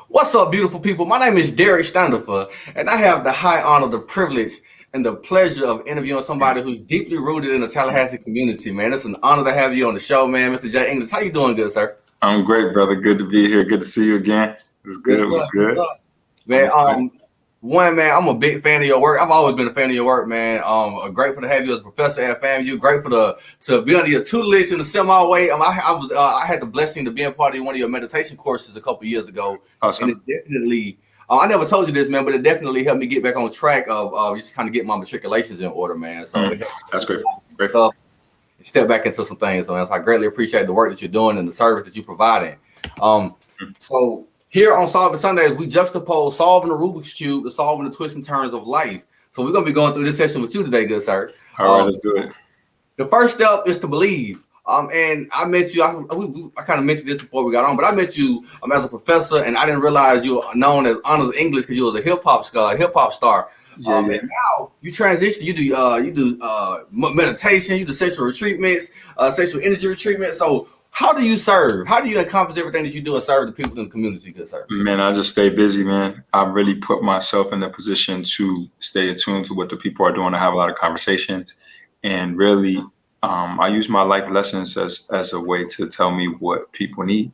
What's up, beautiful people? My name is Derek Standifer, and I have the high honor, the privilege, and the pleasure of interviewing somebody who's deeply rooted in the Tallahassee community, man. It's an honor to have you on the show, man. Mr. J. English, how you doing, good sir? I'm great, brother. Good to be here. Good to see you again. It was good. Yes, It was sir. Yes, good. sir. Man, man, I'm a big fan of your work. I've always been a fan of your work, man. Grateful to have you as a professor at FAMU. Grateful to be under your tutelage in a semi way. I had the blessing to be a part of one of your meditation courses a couple years ago, Awesome. and it definitely. I never told you this, man, but it definitely helped me get back on track of just kind of get my matriculations in order, man. So That's great. Great. Step back into some things, man. So I greatly appreciate the work that you're doing and the service that you're providing. So here on Solving Sundays, we juxtapose solving the Rubik's Cube to solving the twists and turns of life. So we're going to be going through this session with you today, good sir. All right, let's do it. The first step is to believe. And I met you, I kind of mentioned this before we got on, but I met you as a professor, and I didn't realize you were known as Honors English because you was a hip hop star. And now you transition, you do meditation, you do sexual retreatments, sexual energy retreatment. So how do you serve? How do you accomplish everything that you do and serve the people in the community, good sir? Man, I just stay busy, man. I really put myself in a position to stay attuned to what the people are doing. I have a lot of conversations, and really, I use my life lessons as a way to tell me what people need,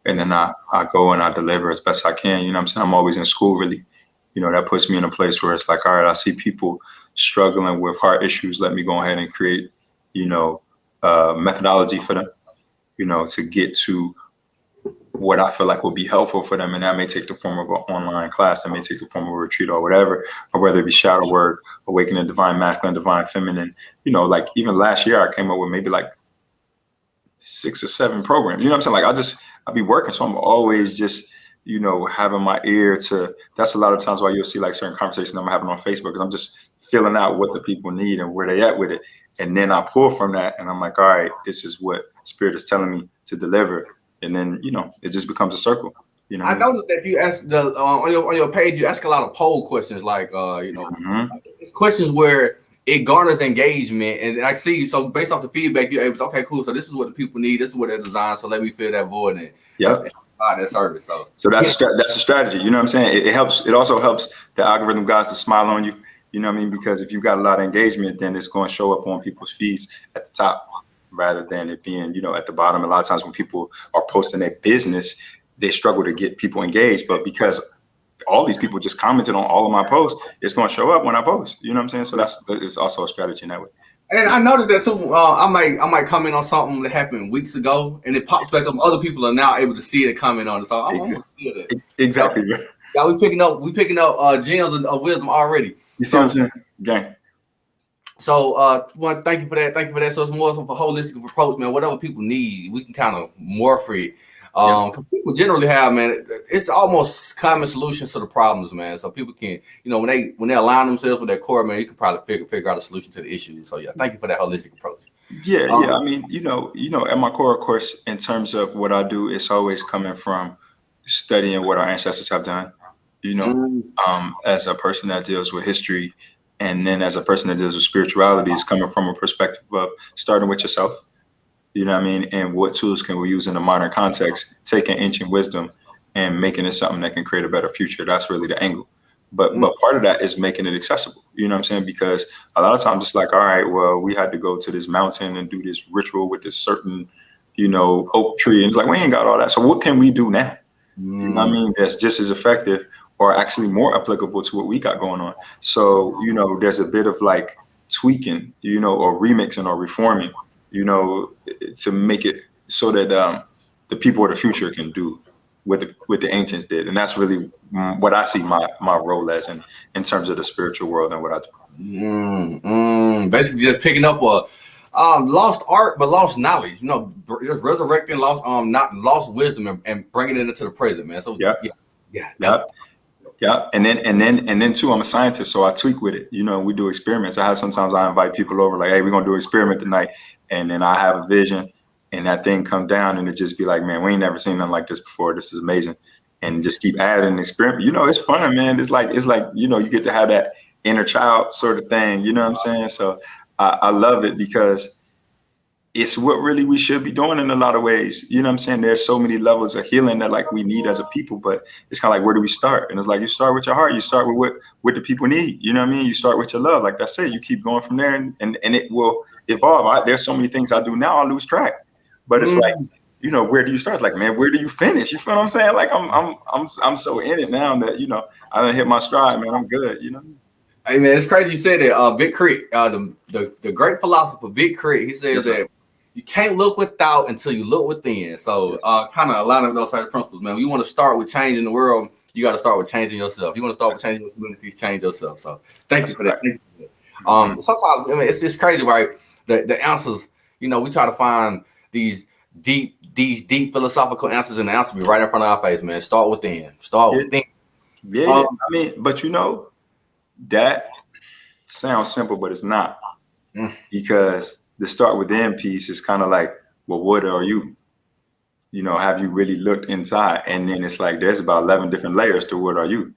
and then I go and I deliver as best I can. You know what I'm saying? I'm always in school, really. You know, that puts me in a place where it's like, all right, I see people struggling with heart issues. Let me go ahead and create, methodology for them, to get to what I feel like will be helpful for them. And that may take the form of an online class, that may take the form of a retreat or whatever, or whether it be shadow work, awakening divine masculine, divine feminine. Like even last year, I came up with maybe like 6 or 7 programs. You know what I'm saying? Like I'll be working. So I'm always just, having my ear to, that's a lot of times why you'll see like certain conversations I'm having on Facebook, because I'm just filling out what the people need and where they at with it. And then I pull from that and I'm like, all right, this is what Spirit is telling me to deliver. And then, it just becomes a circle. I noticed that you ask on your page, you ask a lot of poll questions, like, it's questions where it garners engagement. And I see, so based off the feedback, you're able to, okay, cool. So this is what the people need. This is what they're designed. So let me fill that void and provide that service. So that's a strategy. You know what I'm saying? It helps. It also helps the algorithm guys to smile on you. You know what I mean? Because if you've got a lot of engagement, then it's going to show up on people's feeds at the top rather than it being, at the bottom. A lot of times when people are posting their business, they struggle to get people engaged. But because all these people just commented on all of my posts, it's going to show up when I post. You know what I'm saying? So it's also a strategy in that way. And I noticed that too. I might comment on something that happened weeks ago, and it pops back up. Other people are now able to see it and comment on it. So I'm gonna steal that. Exactly. Yeah, we picking up gems of wisdom already. You see what I'm saying? Gang. So thank you for that. Thank you for that. So it's more of a holistic approach, man. Whatever people need, we can kind of morph it. People generally have, man, it's almost common solutions to the problems, man. So people can, when they align themselves with their core, man, you can probably figure out a solution to the issue. So yeah, thank you for that holistic approach. Yeah. I mean, at my core, of course, in terms of what I do, it's always coming from studying what our ancestors have done. As a person that deals with history, and then as a person that deals with spirituality, is coming from a perspective of starting with yourself. You know what I mean? And what tools can we use in a modern context, taking ancient wisdom and making it something that can create a better future? That's really the angle. But part of that is making it accessible. You know what I'm saying? Because a lot of times it's like, all right, well, we had to go to this mountain and do this ritual with this certain, oak tree. And it's like, we ain't got all that. So what can we do now? You know what I mean? That's just as effective or actually more applicable to what we got going on. So, there's a bit of like tweaking, or remixing or reforming, to make it so that the people of the future can do what the ancients did. And that's really what I see my role as in terms of the spiritual world and what I do. Basically just picking up lost art, but lost knowledge, just resurrecting lost wisdom and bringing it into the present, man. So Yeah. And then too, I'm a scientist, so I tweak with it. We do experiments. Sometimes I invite people over, like, hey, we're gonna do an experiment tonight. And then I have a vision and that thing come down and it just be like, man, we ain't never seen nothing like this before. This is amazing. And just keep adding and experiment. It's fun, man. It's like, you get to have that inner child sort of thing. You know what I'm saying? So I love it because it's what really we should be doing in a lot of ways. You know what I'm saying? There's so many levels of healing that like we need as a people, but it's kind of like, where do we start? And it's like, you start with your heart. You start with what the people need. You know what I mean? You start with your love. Like I said, you keep going from there, and it will evolve. There's so many things I do now, I lose track. But it's like, you know, where do you start? It's like, man, where do you finish? You feel what I'm saying? Like I'm so in it now that, you know, I done hit my stride, man. I'm good, you know. Hey man, it's crazy you said that. Vic Creek, the great philosopher Vic Creek, he says that you can't look without until you look within. So kind of aligning with those type of principles, man. When you want to start with changing the world, you got to start with changing yourself. You want to start with changing your community, change yourself. So thank you for that. Sometimes I mean it's crazy, right? The answers, you know, we try to find these deep philosophical answers, and the answer be right in front of our face, man. Start within. Start within. Yeah, I mean, but you know, that sounds simple, but it's not, because the start within piece is kind of like, well, what are you? You know, have you really looked inside? And then it's like, there's about 11 different layers to what are you?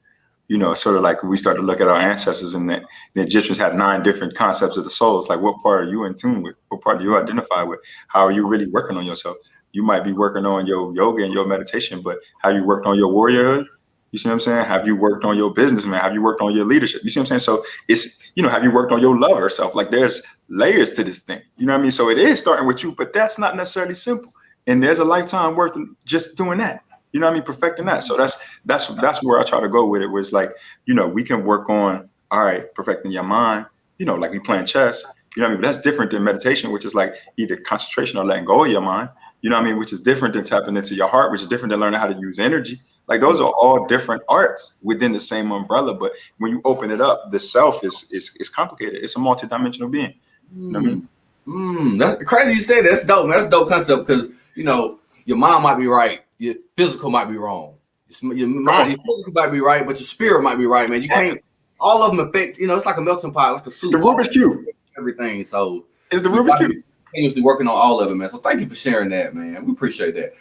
You know, sort of like we start to look at our ancestors, and the Egyptians had 9 different concepts of the soul. It's like, what part are you in tune with? What part do you identify with? How are you really working on yourself? You might be working on your yoga and your meditation, but have you worked on your warriorhood? You see what I'm saying? Have you worked on your business, man? Have you worked on your leadership? You see what I'm saying? So it's, you know, have you worked on your lover self? Like, there's layers to this thing. You know what I mean? So it is starting with you, but that's not necessarily simple. And there's a lifetime worth of just doing that. You know what I mean? Perfecting that. So that's where I try to go with it, where it's like, you know, we can work on, all right, perfecting your mind, you know, like we playing chess. You know what I mean? But that's different than meditation, which is like either concentration or letting go of your mind. You know what I mean? Which is different than tapping into your heart, which is different than learning how to use energy. Like, those are all different arts within the same umbrella. But when you open it up, the self is complicated. It's a multidimensional being. You know what I mean? That's crazy you say that. That's dope, man. That's a dope concept, because, you know, your mind might be right, your physical might be wrong. Your mind, your physical might be right, but your spirit might be right, man. You can't. All of them affect. You know, it's like a melting pot, like a soup. The Rubik's Cube. Everything. So it's the Rubik's Cube. Continuously working on all of it, man. So thank you for sharing that, man. We appreciate that.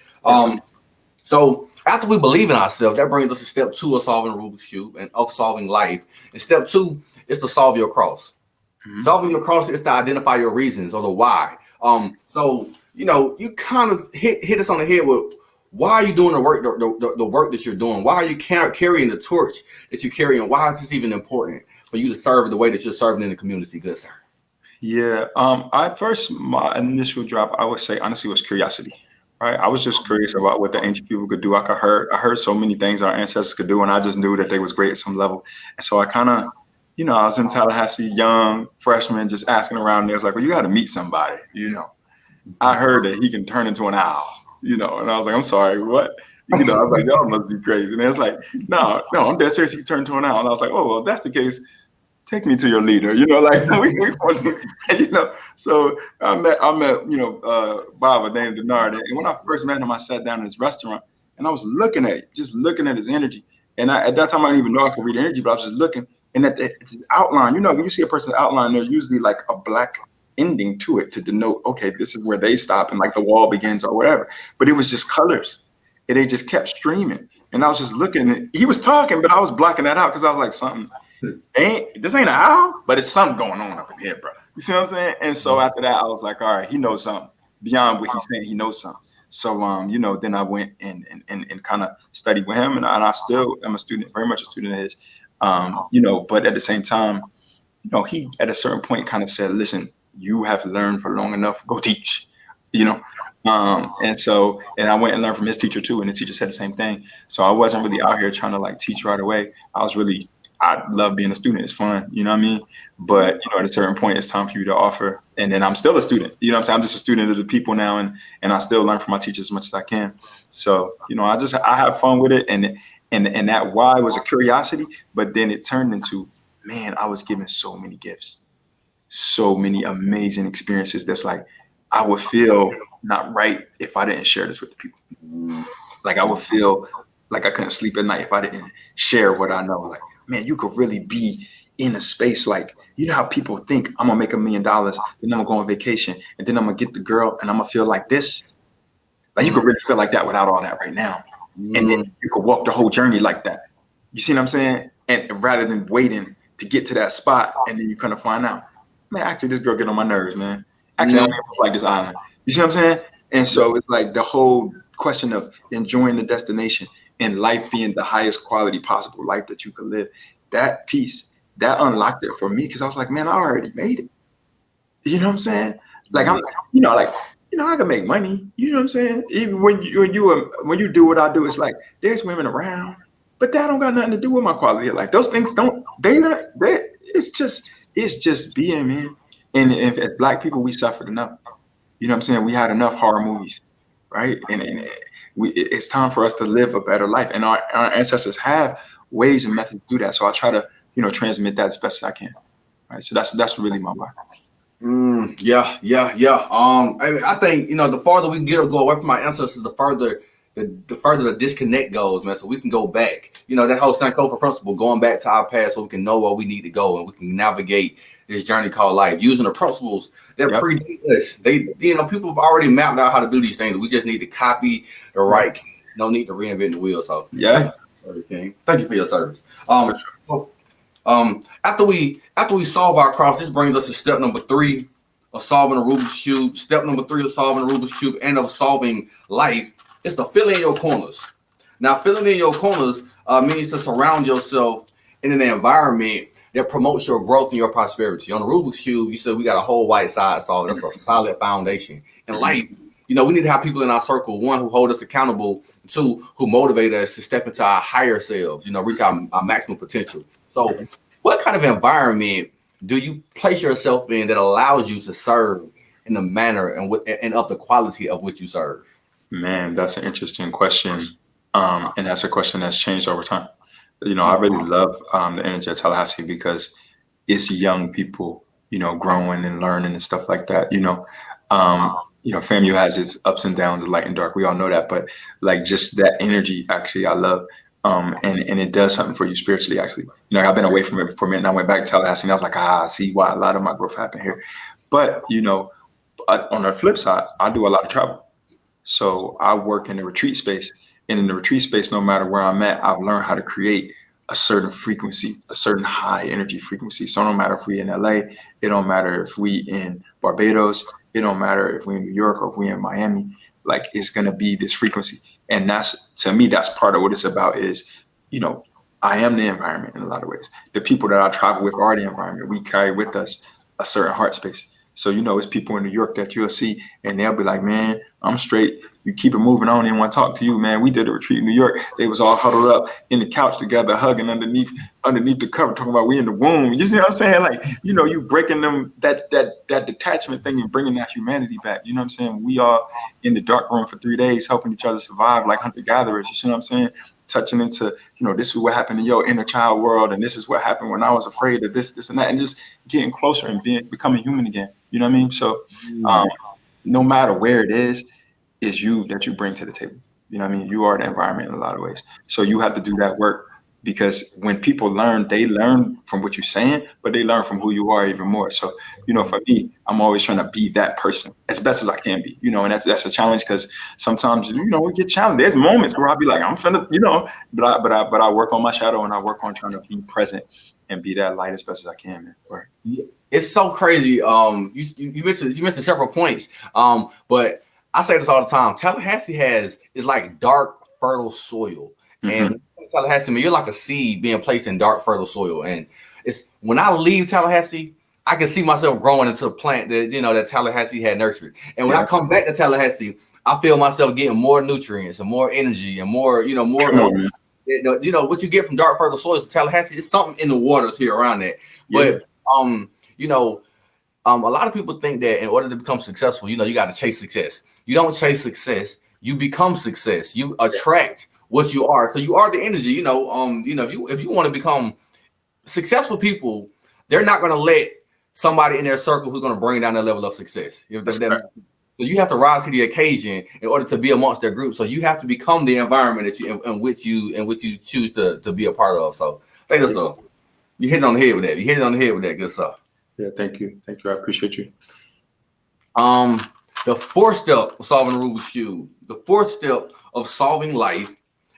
So after we believe in ourselves, that brings us to step 2 of solving Rubik's Cube and of solving life. And step 2 is to solve your cross. Solving your cross is to identify your reasons, or the why. So, you know, you kind of hit us on the head with, why are you doing the work, the work that you're doing? Why are you carrying the torch that you're carrying? Why is this even important for you to serve the way that you're serving in the community? Good, sir. Yeah. My initial drop, I would say, honestly, was curiosity. Right. I was just curious about what the ancient people could do. I heard so many things our ancestors could do, and I just knew that they was great at some level. And so I kind of, you know, I was in Tallahassee, young freshman, just asking around. And they was like, well, you got to meet somebody. You know, I heard that he can turn into an owl. You know, and I was like, I'm sorry, what? You know, I was like, y'all must be crazy. And they was like, no, I'm dead serious. He can turn into an owl. And I was like, oh, well, if that's the case, take me to your leader, you know, like you know. So I met, you know, Bob named Denard. And when I first met him, I sat down in his restaurant, and I was looking at his energy. And at that time, I didn't even know I could read energy, but I was just looking. And at the outline, you know, when you see a person's outline, there's usually like a black ending to it to denote, okay, this is where they stop and like the wall begins or whatever. But it was just colors, and they just kept streaming. And I was just looking, and he was talking, but I was blocking that out because I was like, this ain't an owl, but it's something going on up in here, bro. You see what I'm saying? And so after that, I was like, all right, he knows something beyond what he's saying. He knows something. So, you know, then I went and kind of studied with him, and I still am a student, very much a student of his, you know, but at the same time, you know, he at a certain point kind of said, listen, you have learned for long enough, go teach, you know? And I went and learned from his teacher too. And his teacher said the same thing. So I wasn't really out here trying to like teach right away. I love being a student. It's fun, you know what I mean? But, you know, at a certain point, it's time for you to offer. And then I'm still a student, you know what I'm saying? I'm just a student of the people now, and I still learn from my teachers as much as I can. So, you know, I have fun with it. And that why was a curiosity, but then it turned into, man, I was given so many gifts, so many amazing experiences. That's like, I would feel not right if I didn't share this with the people. Like, I would feel like I couldn't sleep at night if I didn't share what I know. Like, man, you could really be in a space like, you know how people think, I'm gonna make $1 million, then I'm gonna go on vacation, and then I'm gonna get the girl, and I'm gonna feel like this. Like, you could really feel like that without all that right now. And then you could walk the whole journey like that. You see what I'm saying? And rather than waiting to get to that spot, and then you kind of find out, man, actually this girl get on my nerves, man. Actually, I don't even like this island. You see what I'm saying? And so it's like the whole question of enjoying the destination and life being the highest quality possible life that you could live. That piece, that unlocked it for me because I was like, man, I already made it. You know what I'm saying? Like I'm, I can make money. You know what I'm saying? Even when you do what I do, it's like there's women around, but that don't got nothing to do with my quality of life. Those things don't. It's just being, man. And if as Black people, we suffered enough. You know what I'm saying? We had enough horror movies, right? And it's time for us to live a better life. And our ancestors have ways and methods to do that. So I try to, transmit that as best as I can. Right. So that's really my why. Yeah. I think the farther we go away from our ancestors, the further the disconnect goes, man. So we can go back. That whole Sankofa principle, going back to our past, so we can know where we need to go and we can navigate this journey called life using the principles that predate us. People have already mapped out how to do these things. We just need to copy the right. No need to reinvent the wheel. So yeah, thank you for your service. After we solve our cross, this brings us to step number 3 of solving a Rubik's Cube. Step number 3 of solving a Rubik's Cube and of solving life is to fill in your corners. Now, filling in your corners means to surround yourself in an environment that promotes your growth and your prosperity. On the Rubik's Cube, you said we got a whole white side solved. That's a solid foundation. In life, we need to have people in our circle, 1, who hold us accountable, 2, who motivate us to step into our higher selves, reach our maximum potential. So what kind of environment do you place yourself in that allows you to serve in the manner and of the quality of which you serve? Man, that's an interesting question. And that's a question that's changed over time. I really love the energy at Tallahassee because it's young people, growing and learning and stuff like that. FAMU has its ups and downs, light and dark. We all know that, but like just that energy, actually, I love. And it does something for you spiritually, actually. I've been away from it for a minute and I went back to Tallahassee and I was like, I see why a lot of my growth happened here. But, on the flip side, I do a lot of travel. So I work in the retreat space, and in the retreat space, no matter where I'm at, I've learned how to create a certain frequency, a certain high energy frequency. So no matter if we in LA, it don't matter if we in Barbados, it don't matter if we in New York or if we in Miami, like it's going to be this frequency. And to me, that's part of what it's about is, I am the environment in a lot of ways. The people that I travel with are the environment. We carry with us a certain heart space. So, it's people in New York that you'll see and they'll be like, man, I'm straight. You keep it moving. I don't even want to talk to you, man. We did a retreat in New York. They was all huddled up in the couch together, hugging underneath the cover, talking about we in the womb. You see what I'm saying? Like, you breaking them that detachment thing and bringing that humanity back. You know what I'm saying? We are in the dark room for 3 days, helping each other survive like hunter gatherers. You see what I'm saying? Touching into, this is what happened in your inner child world. And this is what happened when I was afraid of this and that, and just getting closer and becoming human again. You know what I mean? So no matter where it is you that you bring to the table. You know what I mean? You are the environment in a lot of ways. So you have to do that work because when people learn, they learn from what you're saying, but they learn from who you are even more. So, for me, I'm always trying to be that person as best as I can be, and that's a challenge because sometimes, we get challenged. There's moments where I'll be like, I'm finna, but I work on my shadow and I work on trying to be present and be that light as best as I can, man. Right. It's so crazy. You mentioned several points. But I say this all the time. Tallahassee is like dark, fertile soil. Mm-hmm. And Tallahassee, you're like a seed being placed in dark, fertile soil. And it's when I leave Tallahassee, I can see myself growing into a plant that that Tallahassee had nurtured. And when I come back to Tallahassee, I feel myself getting more nutrients and more energy and more, what you get from dark, fertile soils in Tallahassee is something in the waters here around that. Yeah. But a lot of people think that in order to become successful, you got to chase success. You don't chase success. You become success. You attract what you are. So you are the energy. If you want to become successful people, they're not going to let somebody in their circle who's going to bring down their level of success. So you have to rise to the occasion in order to be amongst their group. So you have to become the environment in which you choose to be a part of. So I think that's you hit it on the head with that. You hit it on the head with that. Good stuff. Yeah, thank you. I appreciate you. The 4th step of solving the Rubik's Cube, the 4th step of solving life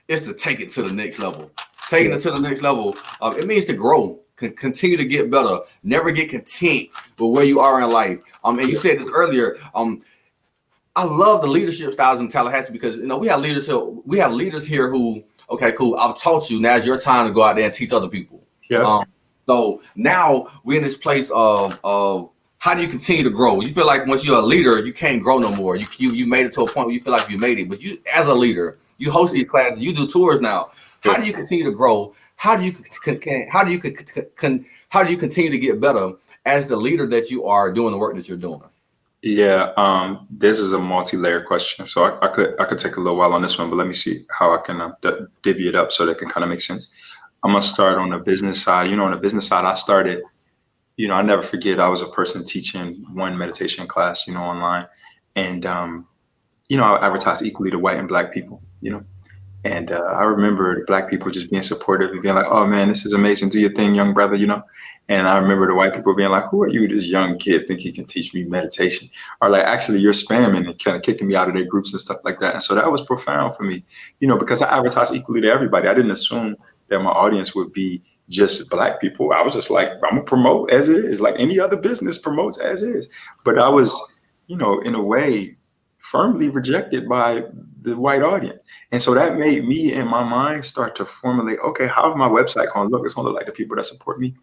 is to take it to the next level. Taking it to the next level, it means to grow. continue to get better. Never get content with where you are in life. And you said this earlier. I love the leadership styles in Tallahassee because we have leaders here who, okay, cool, I've taught you. Now it's your time to go out there and teach other people. Yeah. So now we're in this place of how do you continue to grow? You feel like once you're a leader, you can't grow no more. You made it to a point where you feel like you made it. But you, as a leader, you host these classes, you do tours now. How do you continue to grow? How do you continue to get better as the leader that you are doing the work that you're doing? Yeah, this is a multi-layered question, so I could take a little while on this one, but let me see how I can divvy it up so that it can kind of make sense. I'm gonna start on the business side. On the business side, I started. I never forget. I was a person teaching one meditation class, online, and I advertised equally to white and black people. And I remember the black people just being supportive and being like, "Oh man, this is amazing. Do your thing, young brother." And I remember the white people being like, "Who are you, this young kid, think he can teach me meditation?" Or like, "Actually, you're spamming," and kind of kicking me out of their groups and stuff like that. And so that was profound for me, because I advertised equally to everybody. I didn't assume that my audience would be just black people. I was just like, I'm gonna promote as it is, like any other business promotes as is. But I was, in a way, firmly rejected by the white audience. And so that made me in my mind start to formulate, okay, how is my website going to look? It's going to look like the people that support me,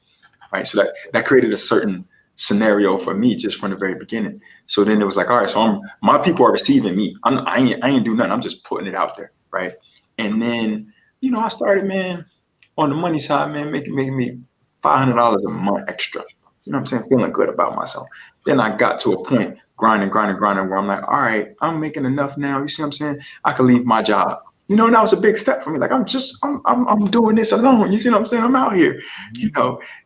right? So that created a certain scenario for me just from the very beginning. So then it was like, all right, so my people are receiving me. I ain't do nothing. I'm just putting it out there, right? And then, I started, man, on the money side, man, making me $500 a month extra. You know what I'm saying? Feeling good about myself. Then I got to a point, grinding, where I'm like, all right, I'm making enough now. You see what I'm saying? I can leave my job. And that was a big step for me. Like, I'm doing this alone. You see what I'm saying? I'm out here,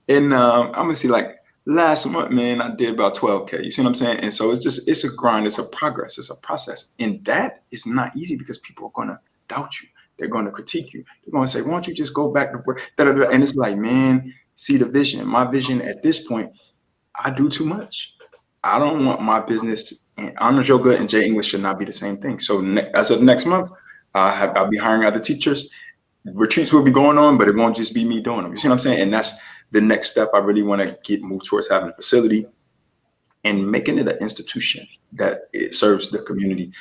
and I'm gonna see, like, last month, man, I did about 12K. You see what I'm saying? And so it's a grind, it's a progress, it's a process. And that is not easy because people are gonna doubt you. They're gonna critique you. They're gonna say, why don't you just go back to work? And it's like, man, see the vision. My vision at this point, I do too much. I don't want my business, and Honor Joe Good and Jay English should not be the same thing. So as of next month, I'll be hiring other teachers. Retreats will be going on, but it won't just be me doing them. You see what I'm saying? And that's the next step. I really want to move towards having a facility and making it an institution that it serves the community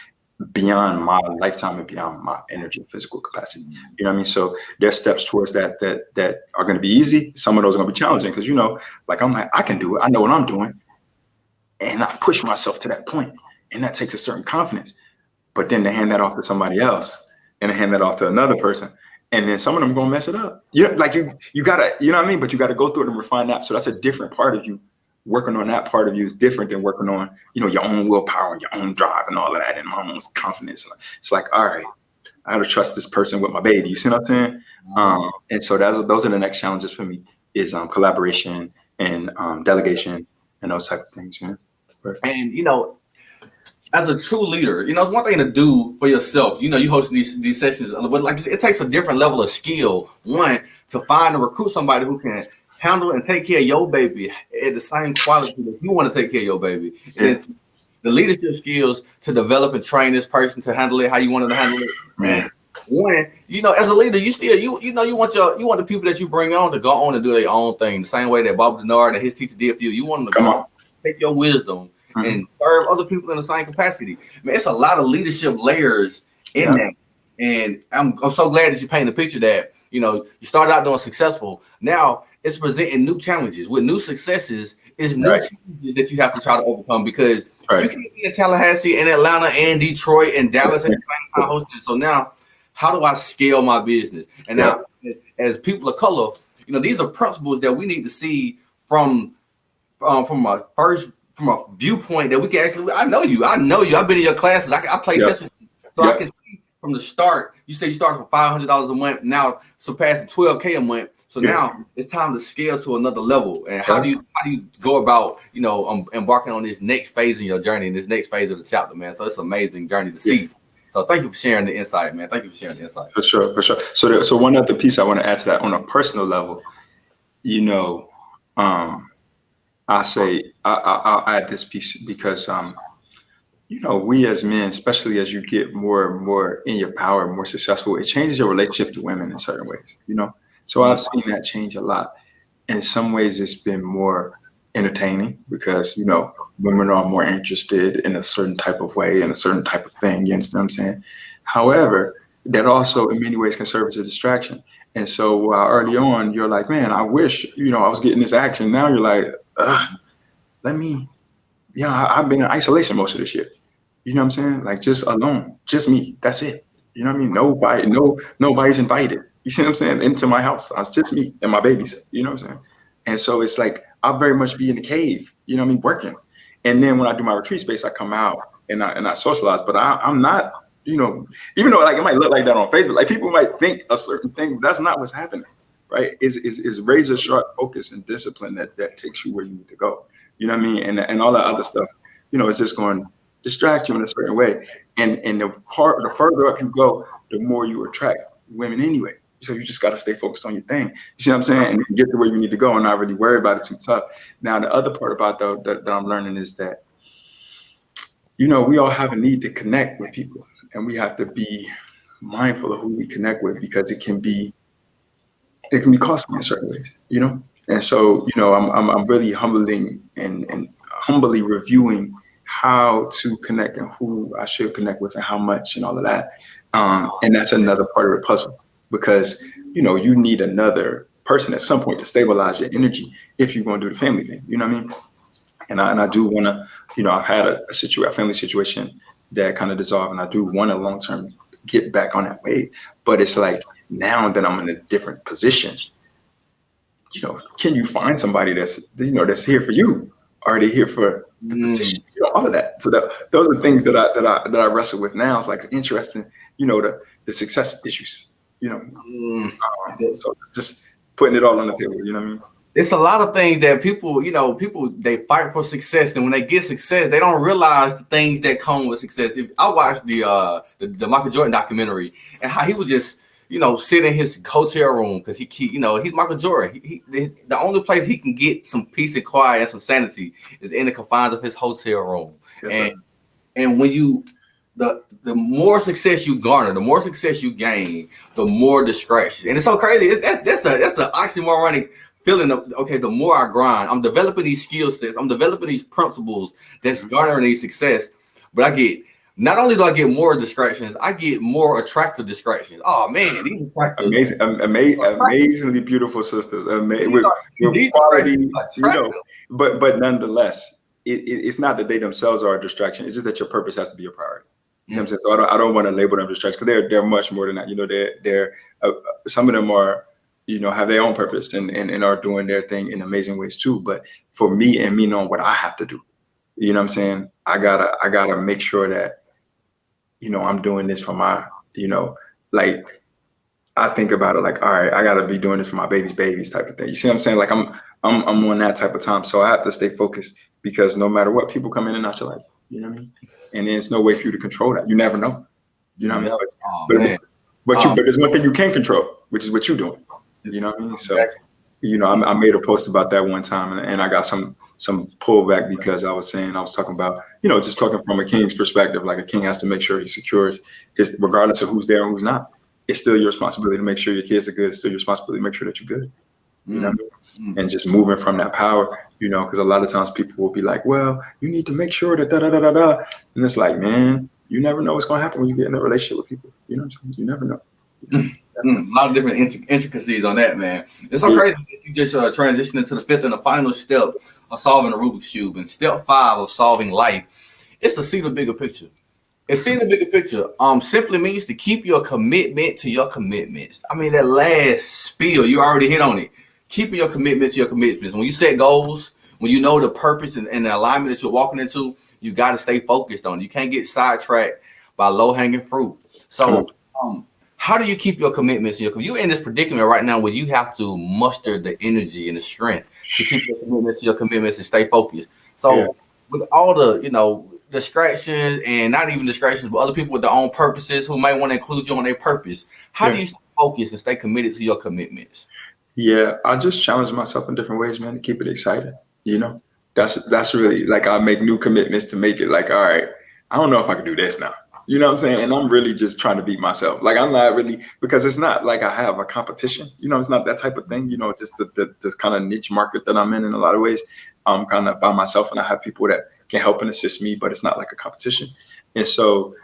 beyond my lifetime and beyond my energy and physical capacity. You know what I mean? So there's steps towards that are going to be easy. Some of those are going to be challenging because, I'm like, I can do it. I know what I'm doing. And I push myself to that point, and that takes a certain confidence. But then to hand that off to somebody else, and to hand that off to another person, and then some of them are gonna mess it up. You gotta, you know what I mean? But you gotta go through it and refine that. So that's a different part of you. Working on that part of you is different than working on, your own willpower and your own drive and all of that, and my own confidence. It's like, all right, I gotta trust this person with my baby. You see what I'm saying? And so those are the next challenges for me is collaboration and delegation and those type of things, man. And as a true leader, it's one thing to do for yourself. You hosting these sessions, but like it takes a different level of skill. One, to find and recruit somebody who can handle and take care of your baby at the same quality that you want to take care of your baby. And it's the leadership skills to develop and train this person to handle it how you want them to handle it. Man, one, as a leader, you still you want the people that you bring on to go on and do their own thing the same way that Bob Denard and his teacher did for you. You want them to come on, take your wisdom and serve other people in the same capacity. Man, it's a lot of leadership layers in that. And I'm so glad that you paint the picture that, you started out doing successful. Now it's presenting new challenges. With new successes, it's new challenges that you have to try to overcome because you can't be in Tallahassee and Atlanta and Detroit and Dallas at the same time hosting. So now, how do I scale my business? And now, as people of color, these are principles that we need to see from a viewpoint that we can actually. I know you. I've been in your classes. I play sessions, so I can see from the start. You say you start from $500 a month, now surpassing 12K a month. So now it's time to scale to another level. And how do you go about embarking on this next phase in your journey, this next phase of the chapter, man? So it's an amazing journey to see. So thank you for sharing the insight, man. Thank you for sharing the insight. For sure. So one other piece I want to add to that on a personal level, I'll add this piece because, we as men, especially as you get more and more in your power, more successful, it changes your relationship to women in certain ways, So I've seen that change a lot. in some ways it's been more entertaining because, women are more interested in a certain type of way and a certain type of thing. You understand what I'm saying? However, that also in many ways can serve as a distraction. And so early on, you're like, man, I wish, I was getting this action. Now you're like, ugh, let me, I've been in isolation most of this year. You know what I'm saying? Like just alone, just me. That's it. You know what I mean? Nobody's invited. You see what I'm saying? Into my house. It's just me and my babies. You know what I'm saying? And so it's like I'll very much be in the cave, you know what I mean, working. And then when I do my retreat space, I come out and I socialize. But I'm not, even though like it might look like that on Facebook, like people might think a certain thing, but that's not what's happening. Right? Is razor sharp focus and discipline that takes you where you need to go. You know what I mean? And all that other stuff, it's just going to distract you in a certain way. And the further up you go, the more you attract women anyway. So you just got to stay focused on your thing. You see what I'm saying? And get to where you need to go and not really worry about it too tough. Now, the other part about that I'm learning is that, we all have a need to connect with people, and we have to be mindful of who we connect with because it can be costly in certain ways, And so, I'm really humbling and humbly reviewing how to connect and who I should connect with and how much and all of that. And that's another part of the puzzle because, you need another person at some point to stabilize your energy if you're going to do the family thing. You know what I mean? And I do want to, I've had a family situation that kind of dissolved, and I do want to long-term get back on that wave. But it's like now that I'm in a different position, can you find somebody that's here for you? Are they here for the position? All of that. So those are things that I wrestle with now. It's like interesting, the success issues, So just putting it all on the table, you know what I mean? It's a lot of things that people they fight for success, and when they get success, they don't realize the things that come with success. I watched the Michael Jordan documentary and how he would just sit in his hotel room because he's Michael Jordan. The only place he can get some peace and quiet and some sanity is in the confines of his hotel room. Yes, and when the more success you garner, the more success you gain, the more distractions. And it's so crazy. That's an oxymoronic feeling of, okay, the more I grind, I'm developing these skill sets, I'm developing these principles that's garnering these success, but not only do I get more distractions, I get more attractive distractions. Oh man, these amazingly beautiful sisters, with quality, but nonetheless, it's not that they themselves are a distraction. It's just that your purpose has to be a priority. You know what I'm saying? So I don't want to label them distractions because they're much more than that. They're some of them are, have their own purpose and are doing their thing in amazing ways too. But for me and me knowing what I have to do, you know what I'm saying? I gotta make sure that, I'm doing this for my, like I think about it like, all right, I gotta be doing this for my babies type of thing. You see what I'm saying? Like I'm on that type of time. So I have to stay focused because no matter what, people come in and out your life. You know what I mean? And there's no way for you to control that. You never know. You know what I mean? But there's one thing you can control, which is what you're doing. You know what I mean? So, I made a post about that one time and I got some pullback because I was talking about, just talking from a king's perspective, like a king has to make sure he secures his, regardless of who's there and who's not. It's still your responsibility to make sure your kids are good. It's still your responsibility to make sure that you're good. You know what I mean? And just moving from that power, because a lot of times people will be like, well, you need to make sure that da-da-da-da-da. And it's like, man, you never know what's going to happen when you get in a relationship with people. You know what I'm saying? You never know. A lot of different intricacies on that, man. It's so crazy that you just transitioned into the fifth and the final step of solving the Rubik's Cube. And step 5 of solving life, it's to see the bigger picture. And seeing the bigger picture simply means to keep your commitment to your commitments. I mean, that last spiel, you already hit on it. Keeping your commitment to your commitments. When you set goals, when you know the purpose and the alignment that you're walking into, you got to stay focused on it. You can't get sidetracked by low-hanging fruit. So how do you keep your commitments? You're in this predicament right now where you have to muster the energy and the strength to keep your commitments to your commitments and stay focused. So with all the, distractions and not even distractions, but other people with their own purposes who might want to include you on their purpose, how do you stay focused and stay committed to your commitments? Yeah, I just challenge myself in different ways, man, to keep it exciting. That's really like I make new commitments to make it like, all right, I don't know if I can do this now. You know what I'm saying? And I'm really just trying to beat myself. Like I'm not really, because it's not like I have a competition. You know, it's not that type of thing. You know, just this kind of niche market that I'm in a lot of ways. I'm kind of by myself, and I have people that can help and assist me, but it's not like a competition. And so,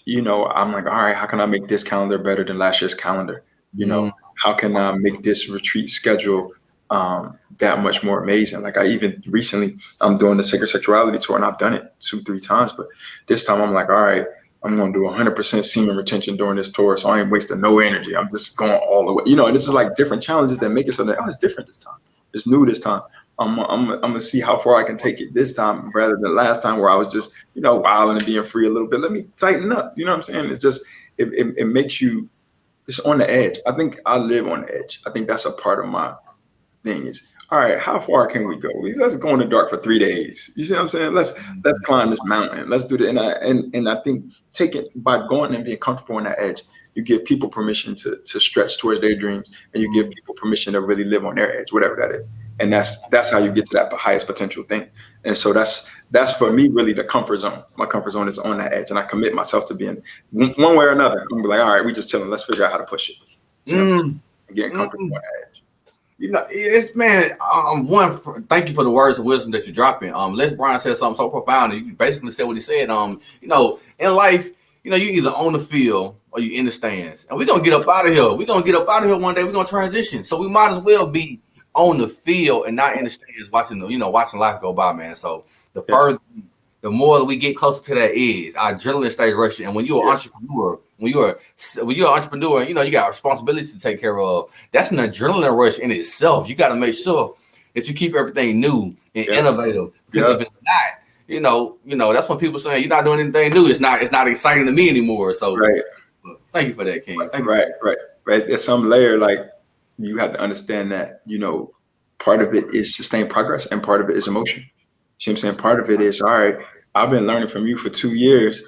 you know, I'm like, all right, how can I make this calendar better than last year's calendar? You know, how can I make this retreat schedule that much more amazing? Like I even recently, I'm doing the Sacred Sexuality Tour, and I've done it 2-3 times, but this time I'm like, all right, I'm going to do 100% semen retention during this tour, so I ain't wasting no energy. I'm just going all the way, you know. And this is like different challenges that make it so that it's different this time. It's new this time. I'm gonna see how far I can take it this time rather than last time where I was just, you know, wilding and being free a little bit. Let me tighten up. You know what I'm saying? It's just it makes you just on the edge. I think I live on the edge. I think that's a part of my thing is, all right, how far can we go? Let's go in the dark for 3 days. You see what I'm saying? Let's climb this mountain. Let's do that. And I think by going and being comfortable on that edge, you give people permission to stretch towards their dreams, and you give people permission to really live on their edge, whatever that is. And that's how you get to that highest potential thing. And so that's for me really the comfort zone. My comfort zone is on that edge, and I commit myself to being one way or another. I'm gonna be like, all right, we just chilling. Let's figure out how to push it. Getting comfortable on that edge. You know, it's man. Thank you for the words of wisdom that you're dropping. Les Brown said something so profound. And you basically said what he said. You know, in life, you know, you either on the field or you in the stands, and we're gonna get up out of here. We're gonna get up out of here one day. We're gonna transition, so we might as well be on the field and not in the stands watching life go by, man. So the more we get closer to that edge, our adrenaline stays rushing. And when you're an entrepreneur, when you're an entrepreneur, you know, you got responsibilities to take care of. That's an adrenaline rush in itself. You got to make sure that you keep everything new and innovative. Because if it's not, you know, that's when people say you're not doing anything new. It's not exciting to me anymore. So thank you for that, King. Thank you. Right. At some layer, like you have to understand that, you know, part of it is sustained progress and part of it is emotion. See what I'm saying? Part of it is, all right, I've been learning from you for 2 years.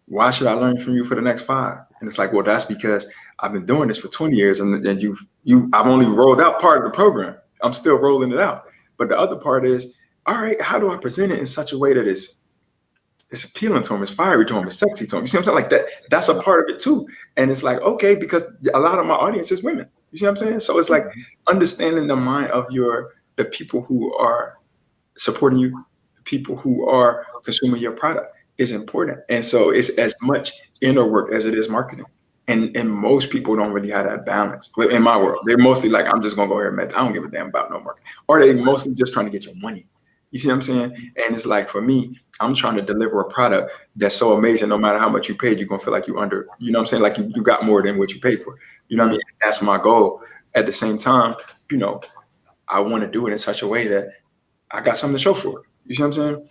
Why should I learn from you for the next 5? And it's like, well, that's because I've been doing this for 20 years and I've only rolled out part of the program. I'm still rolling it out. But the other part is, all right, how do I present it in such a way that it's appealing to him, it's fiery to him, it's sexy to him? You see what I'm saying? Like that, that's a part of it too. And it's like, okay, because a lot of my audience is women. You see what I'm saying? So it's like understanding the mind of the people who are supporting you, the people who are consuming your product is important. And so it's as much inner work as it is marketing. And most people don't really have that balance. In my world, they're mostly like, I'm just gonna go here and I don't give a damn about no marketing. Or they mostly just trying to get your money. You see what I'm saying? And it's like, for me, I'm trying to deliver a product that's so amazing, no matter how much you paid, you're gonna feel like you under, you know what I'm saying? Like you got more than what you paid for. You know what I mean? That's my goal. At the same time, you know, I want to do it in such a way that I got something to show for it. You see what I'm saying?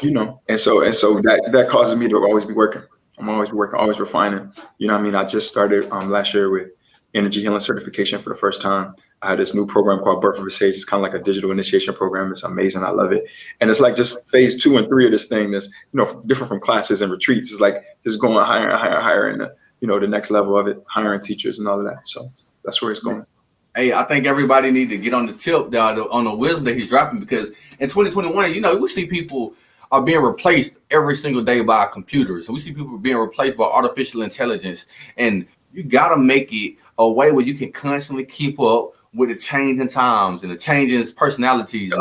You know, and so that causes me to always be working. I'm always working, always refining. You know what I mean? I just started last year with energy healing certification for the first time. I had this new program called Birth of a Sage. It's kind of like a digital initiation program. It's amazing. I love it. And it's like just phase 2 and 3 of this thing that's, you know, different from classes and retreats. It's like just going higher and higher and higher in the, you know, the next level of it, hiring teachers and all of that. So that's where it's going. Hey, I think everybody need to get on the tip on the wisdom that he's dropping, because in 2021, you know, we see people are being replaced every single day by computers. We see people being replaced by artificial intelligence, and you got to make it a way where you can constantly keep up with the changing times and the changing personalities.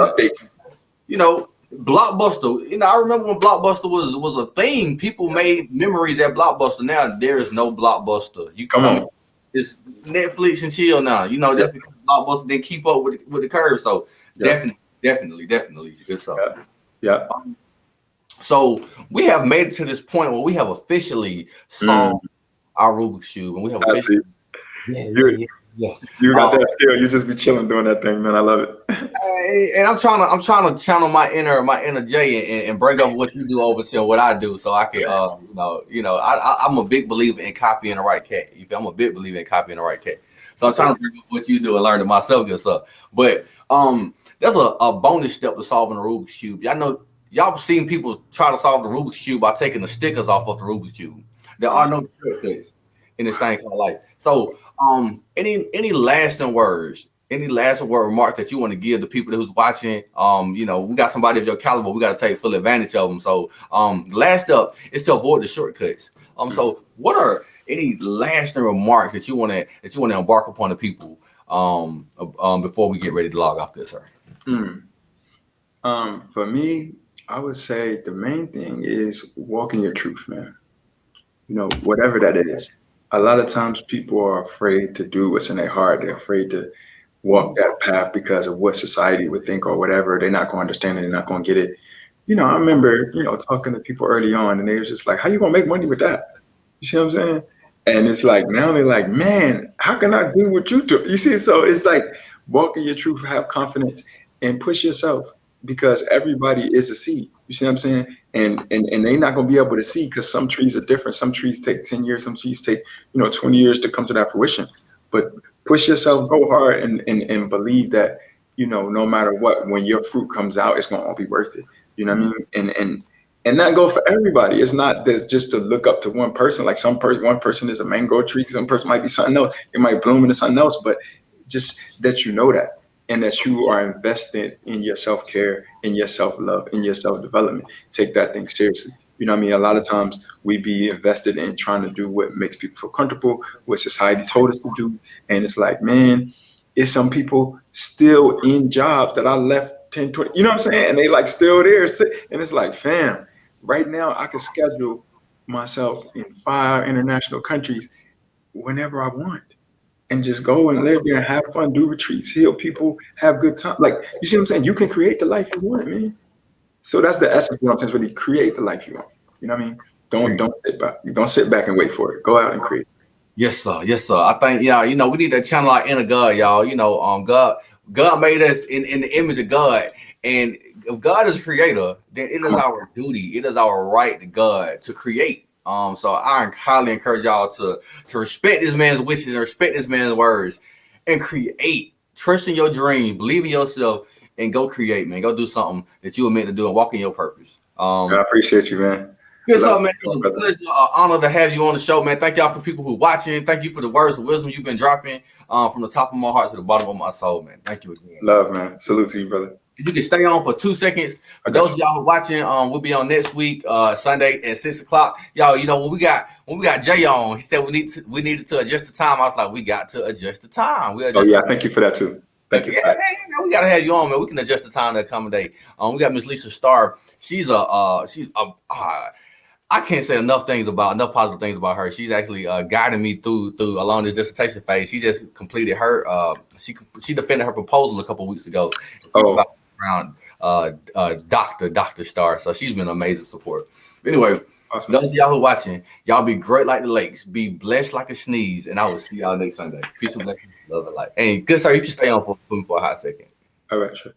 You know, Blockbuster. You know, I remember when Blockbuster was a thing. People made memories at Blockbuster. Now there is no Blockbuster. You come on. It's Netflix and chill now. You know, that's because Blockbuster didn't keep up with the curve. So definitely good stuff. Yeah. So we have made it to this point where we have officially solved our Rubik's Cube, and we have officially. You got that skill. You just be chilling doing that thing, man. I love it. And I'm trying to channel my inner Jay and bring up what you do over to what I do, so I can I'm a big believer in copying the right cat. I'm a big believer in copying the right cat. So I'm trying to bring up what you do and learn to myself good stuff. But there's a bonus step to solving the Rubik's Cube. I know y'all seen people try to solve the Rubik's Cube by taking the stickers off of the Rubik's Cube. There are no shortcuts in this thing called life. So any lasting words, any last word remarks that you want to give the people who's watching? You know, we got somebody of your caliber. We got to take full advantage of them. So, last up is to avoid the shortcuts. So what are any lasting remarks that you want to embark upon the people before we get ready to log off, good sir? For me, I would say the main thing is walking your truth, man. You know, whatever that is. A lot of times people are afraid to do what's in their heart. They're afraid to walk that path because of what society would think or whatever. They're not going to understand it. They're not going to get it. You know, I remember, you know, talking to people early on and they was just like, how you going to make money with that? You see what I'm saying? And it's like, now they're like, man, how can I do what you do? You see, so it's like walking your truth, have confidence and push yourself because everybody is a seed. You see what I'm saying? And they're not going to be able to see because some trees are different. Some trees take 10 years. Some trees take, 20 years to come to that fruition. But push yourself, go hard and believe that, no matter what, when your fruit comes out, it's going to all be worth it. You know what I mean? And that goes for everybody. It's not that just to look up to one person. Like one person is a mango tree. Some person might be something else. It might bloom into something else, but just that you know that. And that you are invested in your self-care, in your self-love, in your self-development. Take that thing seriously. You know what I mean? A lot of times we be invested in trying to do what makes people feel comfortable, what society told us to do. And it's like, man, it's some people still in jobs that I left 10, 20, you know what I'm saying? And they like still there. And it's like, fam, right now I can schedule myself in 5 international countries whenever I want. And just go and live there and have fun, do retreats, heal people, have good time. Like, you see what I'm saying? You can create the life you want, man. So that's the essence of what I'm saying, really create the life you want. You know what I mean? Don't sit back and wait for it. Go out and create. Yes, sir. Yes, sir. I think, we need to channel our inner God, y'all. God made us in the image of God. And if God is a creator, then it is our duty. It is our right to God to create. So I highly encourage y'all to respect this man's wishes and respect this man's words and create. Trust in your dream, believe in yourself, and go create, man. Go do something that you were meant to do and walk in your purpose. I appreciate you, man. Good stuff, man. It was a pleasure, honor to have you on the show, man. Thank y'all for people who are watching. Thank you for the words of wisdom you've been dropping from the top of my heart to the bottom of my soul, man. Thank you again. Love, man. Salute to you, brother. You can stay on for 2 seconds. For those of y'all who are watching, we'll be on next week, Sunday at 6 o'clock. Y'all, when we got Jay on, he said we needed to adjust the time. I was like, we got to adjust the time. Thank you for that too. Thank you. Yeah, we gotta have you on, man. We can adjust the time to accommodate. We got Miss Lisa Starr. She's I can't say enough positive things about her. She's actually guiding me through along this dissertation phase. She just completed her. She defended her proposal a couple weeks ago. Around Dr. Starr. So she's been amazing support. Anyway, awesome. Those of y'all who are watching, y'all be great like the lakes, be blessed like a sneeze, and I will see y'all next Sunday. Peace and blessings, love and light. And good sir, you can stay on for a hot second. All right, sure.